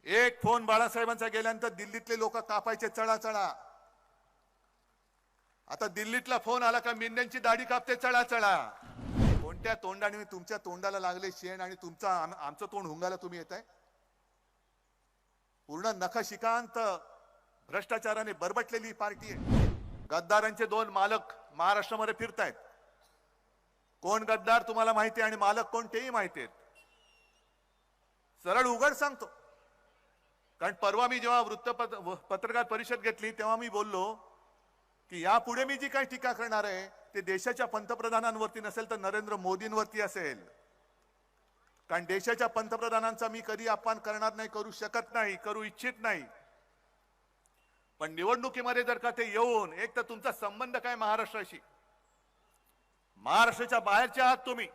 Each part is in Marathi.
एक फोन बाळासाहेबांचा गेल्यानंतर दिल्लीतले लोक कापायचे चळा. आता दिल्लीतला फोन आला का मेंढ्यांची दाढी कापते चळा. कोणत्या तोंडाने तुमच्या तोंडाला लागले शेण आणि आमचं तोंड हुंगाला तुम्ही येताय? पूर्ण नखशिकांत भ्रष्टाचाराने बरबटलेली पार्टी आहे. गद्दारांचे दोन मालक महाराष्ट्रामध्ये फिरतायत. कोण गद्दार तुम्हाला माहिती आहे आणि मालक कोण तेही माहिती आहेत. सरळ उघड सांगतो. कारण परवा मी जेव्हा पत्रकार परिषद घेतली तेव्हा मी बोललो की यापुढे मी जी काही टीका करणार आहे ते देशाच्या पंतप्रधानांवरती नसेल तर नरेंद्र मोदींवरती असेल. कारण देशाच्या पंतप्रधानांचा मी कधी अपमान करणार नाही, करू शकत नाही, करू इच्छित नाही. पण निवडणुकीमध्ये जर का ते येऊन एक तर तुमचा संबंध काय महाराष्ट्राशी, महाराष्ट्राच्या बाहेरचे आहात तुम्ही,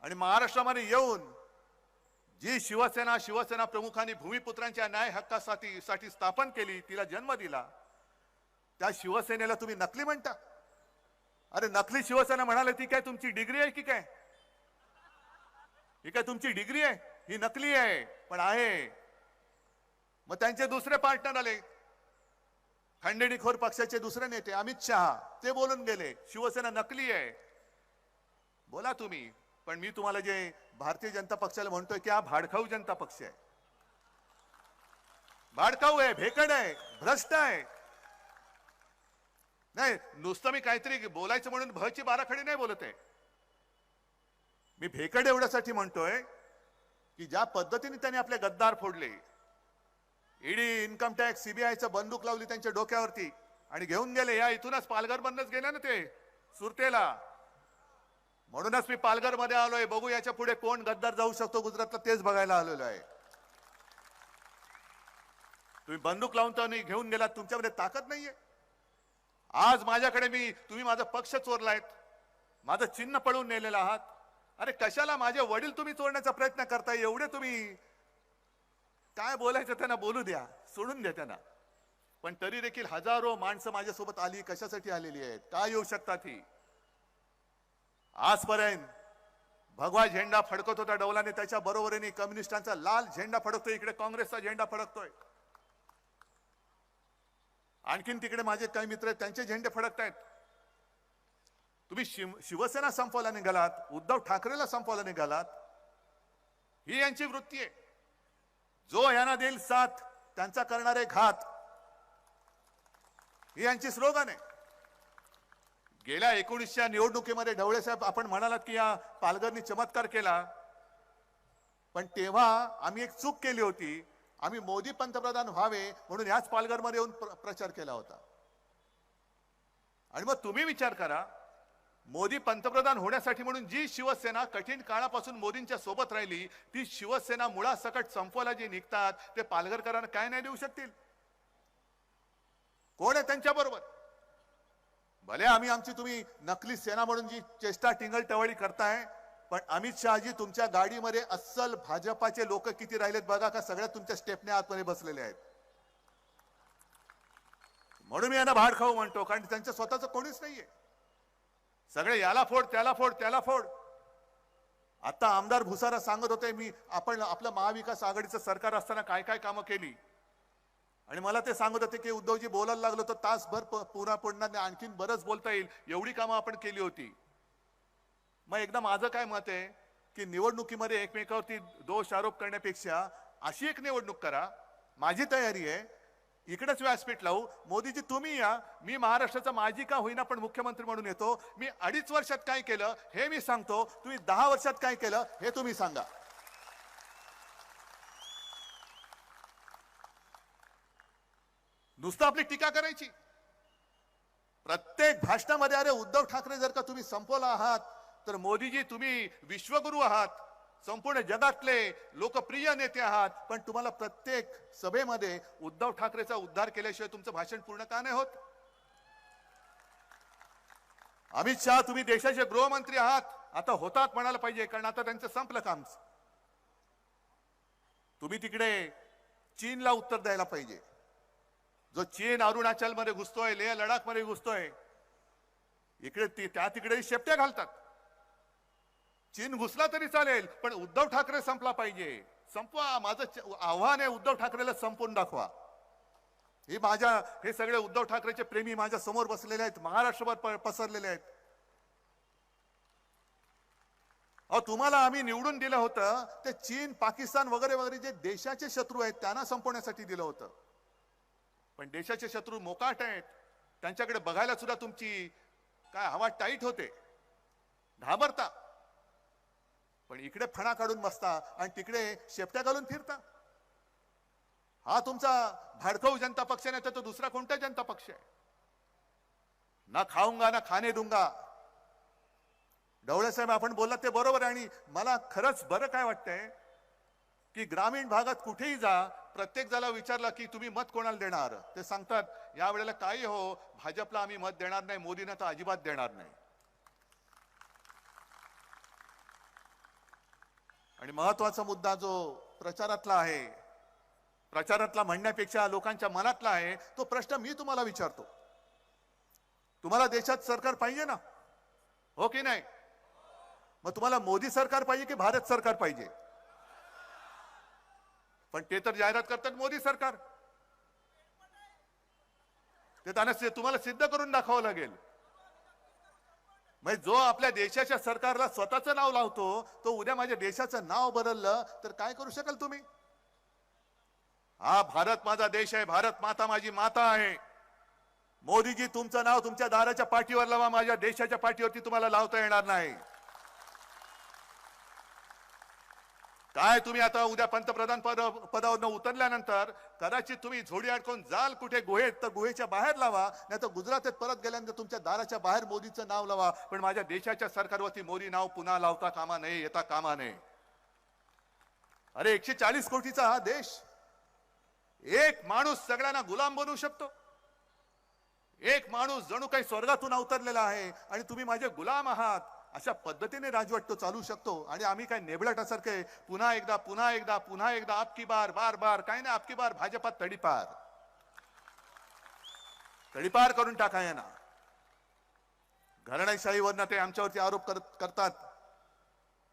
आणि महाराष्ट्रामध्ये येऊन जी शिवसेना प्रमुखांनी भूमिपुत्रांच्या न्याय हक्कासाठी स्थापन केली, तिला जन्म दिला, त्या शिवसेनेला तुम्ही नकली म्हणता? अरे नकली शिवसेना म्हणाले ती काय तुमची डिग्री आहे की काय? ही काय तुमची डिग्री आहे? ही नकली आहे. पण आहे. मग त्यांचे दुसरे पार्टनर आले, खंडेणीखोर पक्षाचे दुसरे नेते अमित शहा, ते बोलून गेले शिवसेना नकली आहे. बोला तुम्ही, पण मी तुम्हाला जे भारतीय जनता पक्षाला म्हणतोय की हा भाडखाऊ जनता पक्ष आहे. भाडखाऊ आहे, भेकड आहे, भ्रष्ट आहे. नाही, नुसतं मी काहीतरी बोलायचं म्हणून भची बाराखडी नाही बोलत आहे. मी भेकड एवढ्यासाठी म्हणतोय की ज्या पद्धतीने त्यांनी आपले गद्दार फोडले, ईडी, इन्कम टॅक्स, सीबीआयचं बंदूक लावली त्यांच्या डोक्यावरती आणि घेऊन गेले. या इथूनच पालघर मधनच गेले ना ते सुरतेला. म्हणूनच मी पालघर मध्ये आलोय. बघू याच्या पुढे कोण गद्दार जाऊ शकतो गुजरातला, तेच बघायला आलेलो आहे. तुम्ही बंदूक लावून तर घेऊन गेलात, तुमच्यामध्ये ताकद नाहीये. आज माझ्याकडे तुम्ही माझा पक्ष चोरलायत, माझं चिन्ह पळून नेलेलं आहात. अरे कशाला माझे वडील तुम्ही चोरण्याचा प्रयत्न करताय? एवढे तुम्ही काय बोलायचं त्यांना बोलू द्या, सोडून द्या त्यांना. पण तरी देखील हजारो माणसं माझ्यासोबत आली, कशासाठी आलेली आहेत, काय येऊ शकतात ही? आजपर्यंत भगवा झेंडा फडकत होता डौलाने, त्याच्या बरोबरीने कम्युनिस्टांचा लाल झेंडा फडकतोय, इकडे काँग्रेसचा झेंडा फडकतोय. आणखीन तिकडे माझे काही मित्र आहेत, त्यांचे झेंडे फडकतायत. तुम्ही शिवसेना संपवायला निघालात, उद्धव ठाकरेला संपवायला निघालात. ही यांची वृत्ती आहे. जो यांना देईल साथ त्यांचा करणारे घात, ही यांची स्लोगन आहे. गेल्या 19च्या निवडणुकीमध्ये ढवळे साहेब आपण म्हणालात की या पालघरनी चमत्कार केला, पण तेव्हा आम्ही एक चूक केली होती. आम्ही मोदी पंतप्रधान व्हावे म्हणून याच पालघरमध्ये येऊन प्रचार केला होता. आणि मग तुम्ही विचार करा, मोदी पंतप्रधान होण्यासाठी म्हणून जी शिवसेना कठीण काळापासून मोदींच्या सोबत राहिली, ती शिवसेना मुळासकट संपवायला जे निघतात ते पालघरकरांना काय नाही देऊ शकतील? कोण आहे त्यांच्या बरोबर? भले तुम्ही नकली सेना म्हणून जी चेष्टा टिंगल टवाळी करताय, पण अमित शहाजी तुमच्या गाडीमध्ये अस्सल भाजपाचे लोक किती राहिलेत बघा. का सगळ्या तुमच्या स्टेपने आतमध्ये बसलेले आहेत? म्हणून मी यांना भाडखाऊ म्हणतो, कारण त्यांचं स्वतःचं कोणीच नाहीये. सगळे याला फोड, त्याला फोड, त्याला फोड. आता आमदार भुसारा सांगत होते आपण आपलं महाविकास आघाडीचं सरकार असताना काय काय कामं केली, आणि मला ते सांगत होते की उद्धवजी बोलायला लागलो तर तासभर पुन्हा पडणार नाही, आणखीन बरंच बोलता येईल, एवढी कामं आपण केली होती. मग एकदा माझं काय मत आहे की निवडणुकीमध्ये एकमेकावरती दोष आरोप करण्यापेक्षा अशी एक निवडणूक करा. माझी तयारी आहे, इकडेच व्यासपीठ लावू. मोदीजी तुम्ही या, मी महाराष्ट्राचा माजी का होईना पण मुख्यमंत्री म्हणून येतो. मी 2.5 वर्षात काय केलं हे मी सांगतो, तुम्ही 10 वर्षात काय केलं हे तुम्ही सांगा. नुसतं आपली टीका करायची प्रत्येक भाषणामध्ये. अरे उद्धव ठाकरे जर का तुम्ही संपवला आहात, तर मोदीजी तुम्ही विश्वगुरु आहात, संपूर्ण जगातले लोकप्रिय नेते आहात, पण तुम्हाला प्रत्येक सभेमध्ये उद्धव ठाकरेचा उद्धार केल्याशिवाय तुमचं भाषण पूर्ण का नाही होत? अमित शहा तुम्ही देशाचे गृहमंत्री आहात, आता होतात म्हणायला पाहिजे, कारण आता त्यांचं संपलं काम. तुम्ही तिकडे चीनला उत्तर द्यायला पाहिजे. जो चीन अरुणाचल मध्ये घुसतोय, लेह लडाख मध्ये घुसतोय, इकडे त्या तिकडे शेपट्या घालतात. चीन घुसला तरी चालेल, पण उद्धव ठाकरे संपला पाहिजे. संपवा. माझं आव्हान आहे, उद्धव ठाकरेला संपवून दाखवा. हे सगळे उद्धव ठाकरेचे प्रेमी माझ्या समोर बसलेले आहेत, महाराष्ट्रभर पसरलेले आहेत. अहो, तुम्हाला आम्ही निवडून दिलं होतं ते चीन, पाकिस्तान वगैरे वगैरे जे देशाचे शत्रू आहेत त्यांना संपवण्यासाठी दिलं होतं. पण देशाचे शत्रू मोकाट आहेत, त्यांच्याकडे बघायला सुद्धा तुमची काय हवा टाईट होते, घाबरता. पण इकडे फणा काढून बसता आणि तिकडे शेपट्या घालून फिरता. हा तुमचा भाडखाऊ जनता पक्ष नाही तर तो दुसरा कोणता जनता पक्ष आहे? ना खाऊंगा ना खाणे दूंगा. ढवळे साहेब, आपण बोललात ते बरोबर आहे. आणि मला खरंच बरं काय वाटतंय की ग्रामीण भागात कुठेही जा, प्रत्येक जणाला विचारलं की तुम्ही मत कोणाला देणार, ते सांगतात या वेळेला काही हो, भाजपला आम्ही मत देणार नाही, मोदींना तर अजिबात देणार नाही. आणि महत्वाचा मुद्दा जो प्रचारातला आहे, प्रचारातला म्हणण्यापेक्षा लोकांच्या मनातला आहे, तो प्रश्न मी तुम्हाला विचारतो. तुम्हाला देशात सरकार पाहिजे ना, हो की नाही? मग तुम्हाला मोदी सरकार पाहिजे की भारत सरकार पाहिजे? पण ते तर जाहिरात करतात मोदी सरकार. ते त्यांना तुम्हाला सिद्ध करून दाखवावं लागेल. म्हणजे जो आपल्या देशाच्या सरकारला स्वतःचं नाव लावतो तो उद्या माझ्या देशाचं नाव बदललं तर काय करू शकाल तुम्ही? हा भारत माझा देश आहे, भारत माता माझी माता आहे. मोदीजी, तुमचं नाव तुमच्या दाराच्या पाठीवर लावा, माझ्या देशाच्या पाठीवरती तुम्हाला लावता येणार नाही. काय तुम्ही आता उद्या पंतप्रधान पदावर उतरल्यानंतर कदाचित तुम्ही झोडी अडकून जाल कुठे गुहेत, तर गुहेच्या बाहेर लावा, नाही तर गुजरातात परत गेल्यानंतर तुमच्या दाराच्या बाहेर मोदीचं नाव लावा. पण माझ्या देशाच्या सरकारवरती मोदी नाव पुन्हा लावता कामा नये, येता कामा नये. अरे 140 कोटीचा हा देश, एक माणूस सगळ्यांना गुलाम बनवू शकतो. एक माणूस जणू काही स्वर्गातून अवतरलेला आहे आणि तुम्ही माझे गुलाम आहात, अशा पद्धतीने राजवट तो चालू शकतो. आणि आम्ही काय नेबलाटासारखे पुन्हा एकदा पुन्हा एकदा पुन्हा एकदा आपकी बार बार बार, काही नाही, आपकी बार भाजपात तडीपार तडीपार करून टाकाय ना. घराणेशाहीवरनं ते आमच्यावरती आरोप करतात.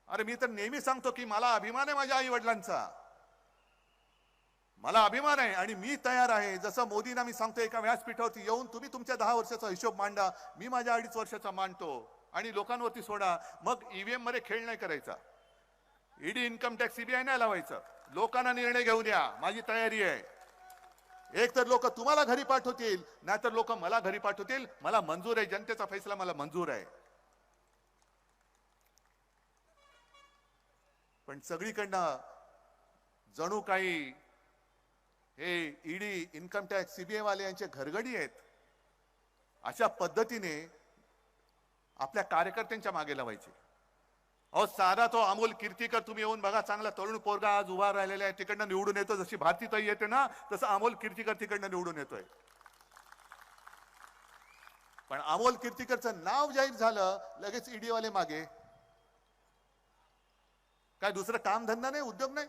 अरे मी तर नेहमी सांगतो की मला अभिमान आहे माझ्या आई वडिलांचा, मला अभिमान आहे आणि मी तयार आहे. जसं मोदींना मी सांगतो एका व्यासपीठावरती येऊन, तुम्ही तुमच्या 10 वर्षाचा हिशोब मांडा, मी माझ्या 2.5 वर्षाचा मांडतो आणि लोकांवरती सोडा. मग ईव्हीएम मध्ये खेळ नाही करायचा, ईडी, इन्कम टॅक्स, सीबीआय नाही लावायचं. लोकांना निर्णय घेऊ द्या, माझी तयारी आहे. एक तर लोक तुम्हाला घरी पाठवतील, नाहीतर लोक मला घरी पाठवतील. मला मंजूर आहे, जनतेचा फैसला मला मंजूर आहे. पण सगळीकडनं जणू काही हे ईडी, इन्कम टॅक्स, सीबीआय वाले यांचे घरगडी आहेत. अशा पद्धतीने आपल्या कार्यकर्त्यांच्या मागे लावायचे. अहो, साधा तो अमोल कीर्तीकर तुम्ही येऊन बघा, चांगला तरुण पोरगा आज उभा राहिलेला आहे, तिकडनं निवडून येतो. जशी भारतीताई येते ना, तसं अमोल कीर्तीकर तिकडनं निवडून येतोय. पण अमोल कीर्तीकरचं नाव जाहीर झालं, लगेच ईडी वाले मागे. काय दुसरं काम धंदा नाही, उद्योग नाही,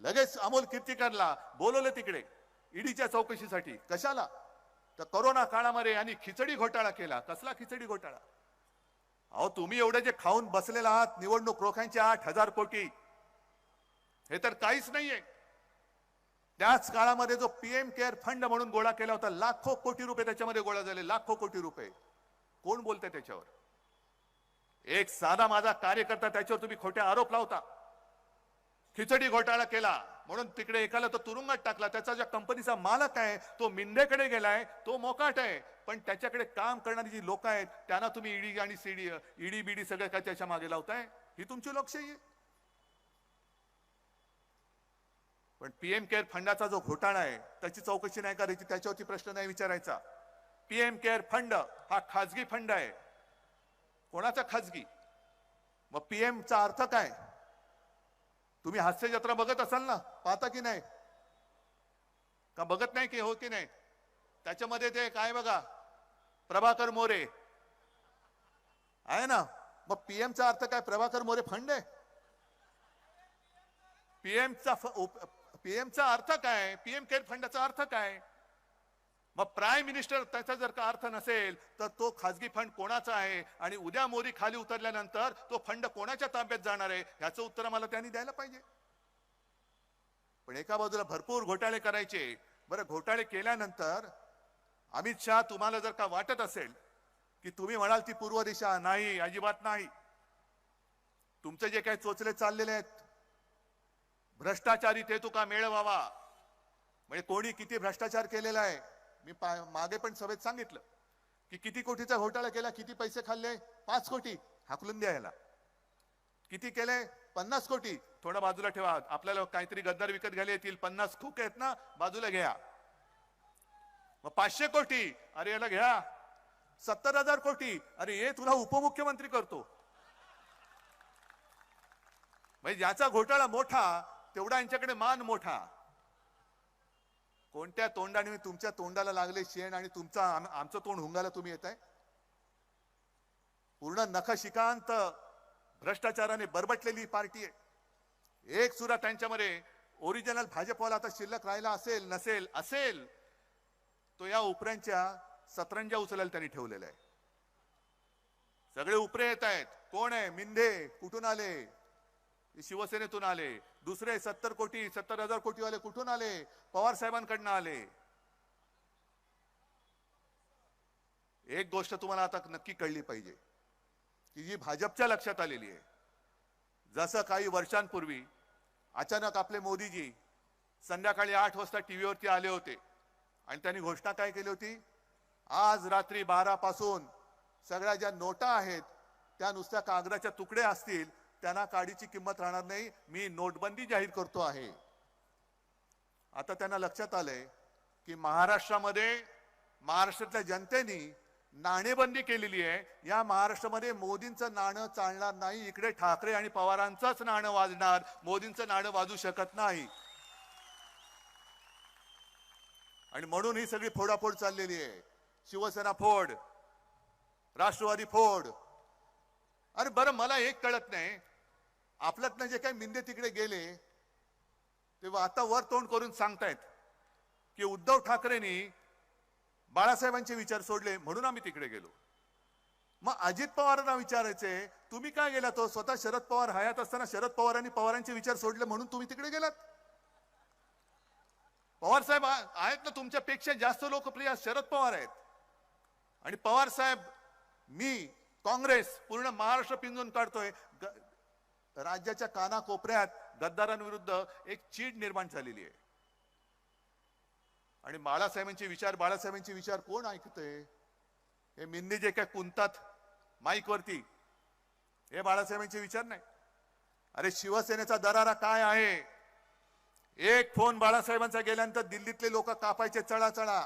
लगेच अमोल कीर्तीकरला बोलवलं तिकडे ईडीच्या चौकशीसाठी. कशाला? तर कोरोना काळामध्ये आणि खिचडी घोटाळा केला. कसला खिचडी घोटाळा? अहो, तुम्ही एवढे जे खाऊन बसलेला आहात, निवडणूक रोख्यांचे 8,000 कोटी, हे तर काहीच नाहीये. त्याच काळामध्ये जो पीएम केअर फंड म्हणून गोळा केला होता, लाखो कोटी रुपये त्याच्यामध्ये गोळा झाले, लाखो कोटी रुपये. कोण बोलतंय त्याच्यावर? एक साधा माझा कार्यकर्ता, त्याच्यावर तुम्ही खोटे आरोप लावता. खिचडी घोटाळा केला म्हणून तिकडे एकाला तो तुरुंगात टाकला. त्याचा ज्या कंपनीचा मालक आहे तो मिंदेकडे गेलाय, तो मोकाट आहे. पण त्याच्याकडे काम करणारी जी लोक आहेत त्यांना तुम्ही ईडी आणि ईडी बीडी सगळं काय त्याच्या मागे लावताय. ही तुमची लोकशाही आहे. पण पीएम केअर फंडाचा जो घोटाळा आहे त्याची चौकशी नाही करायची, त्याच्यावरती प्रश्न नाही विचारायचा. पीएम केअर फंड हा खाजगी फंड आहे. कोणाचा खाजगी? मग पीएमचा अर्थ काय? तुम्ही हास्य जत्रा बघत असाल ना, पाहता की नाही? का बघत नाही की हो की नाही? त्याच्यामध्ये ते काय बघा, प्रभाकर मोरे आहे ना. मग पीएमचा अर्थ काय? प्रभाकर मोरे फंड आहे. पीएमचा अर्थ काय? पीएम केअर फंडाचा अर्थ काय? मग प्राईम मिनिस्टर त्याचा जर का अर्थ नसेल तर तो खाजगी फंड कोणाचा आहे आणि उद्या मोदी खाली उतरल्यानंतर तो फंड कोणाच्या ताब्यात जाणार आहे याचं उत्तर मला त्यांनी द्यायला पाहिजे. पण एका बाजूला भरपूर घोटाळे करायचे. बरं, घोटाळे केल्यानंतर अमित शहा तुम्हाला जर का वाटत असेल की तुम्ही म्हणाल ती पूर्व दिशा, नाही, अजिबात नाही. तुमचे जे काही चोचले चाललेले आहेत, भ्रष्टाचारी ते तुका मेळ व्हावा, म्हणजे कोणी किती भ्रष्टाचार केलेला आहे. मी मागे पण सभेत सांगितलं की किती कोटीचा घोटाळा केला, किती पैसे खाल्ले. 5 कोटी हाकलून द्या याला. किती केले? 50 कोटी. थोडा बाजूला ठेवा, आपल्याला काहीतरी गद्दार विकत घ्यायला येतील. 50 खोके आहेत ना, बाजूला घ्या. मग 500 कोटी, अरे याला घ्या. 70,000 कोटी, अरे हे तुला उपमुख्यमंत्री करतो. म्हणजे ज्याचा घोटाळा मोठा तेवढा यांच्याकडे मान मोठा. कोणत्या तोंडाने तुमच्या तोंडाला लागले शेण आणि आमचं तोंड हुंगायला तुम्ही येताय? पूर्ण नखशिकांत भ्रष्टाचाराने बरबटलेली पार्टी आहे. एक सुद्धा त्यांच्यामध्ये ओरिजिनल भाजपवाला आता शिल्लक राहिला असेल तो या उपऱ्यांच्या सतरंजा उचलायला त्यांनी ठेवलेला आहे. सगळे उपरे येत आहेत. कोण आहे? मिंधे कुठून आले? शिवसेनेतून आले. दुसरे 70,000 कोटी वाले कुठून आले? पवार साहेबांकडनं आले. एक गोष्ट तुम्हाला आता नक्की कळली पाहिजे की जी भाजपच्या लक्षात आलेली आहे. जसं काही वर्षांपूर्वी अचानक आपले मोदीजी संध्याकाळी 8 वाजता टीव्हीवरती आले होते आणि त्यांनी घोषणा काय केली होती? आज रात्री 12 पासून सगळ्या ज्या नोटा आहेत त्या नुसत्या कागदाच्या तुकडे असतील, त्यांना काडीची किंमत राहणार नाही, मी नोटबंदी जाहीर करतो आहे. आता त्यांना लक्षात आलंय की महाराष्ट्रातल्या जनतेने नाणेबंदी केलेली आहे. या महाराष्ट्रामध्ये मोदींचं नाणं चालणार नाही. इकडे ठाकरे आणि पवारांचंच नाणं वाजणार, मोदींचं नाणं वाजू शकत नाही. आणि म्हणून ही सगळी फोडाफोड चाललेली आहे. शिवसेना फोड, राष्ट्रवादी फोड. अरे बरं, मला एक कळत नाही, आपल्यातनं जे काही मिंदे तिकडे गेले तेव्हा आता वर तोंड करून सांगतायत की उद्धव ठाकरेंनी बाळासाहेबांचे विचार सोडले म्हणून आम्ही तिकडे गेलो. मग अजित पवारांना विचारायचे, तुम्ही काय गेला? तो स्वतः शरद पवार हयात असताना शरद पवारांनी पवारांचे विचार सोडले म्हणून तुम्ही तिकडे गेलात. पवार साहेब आहेत ना, तुमच्यापेक्षा जास्त लोकप्रिय शरद पवार आहेत. आणि पवार साहेब, मी, काँग्रेस पूर्ण महाराष्ट्र पिंजून काढतोय. राज्याच्या कानाकोपऱ्यात गद्दारांविरुद्ध एक चीड निर्माण झालेली आहे. आणि बाळासाहेबांचे विचार कोण ऐकतंय? हे मिंदे जे काय कुंतात माईक वरती, हे बाळासाहेबांचे विचार नाही. अरे शिवसेनेचा दरारा काय आहे? एक फोन बाळासाहेबांचा गेल्यानंतर दिल्लीतले लोक कापायचे चळा.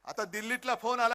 आता दिल्लीतला फोन आला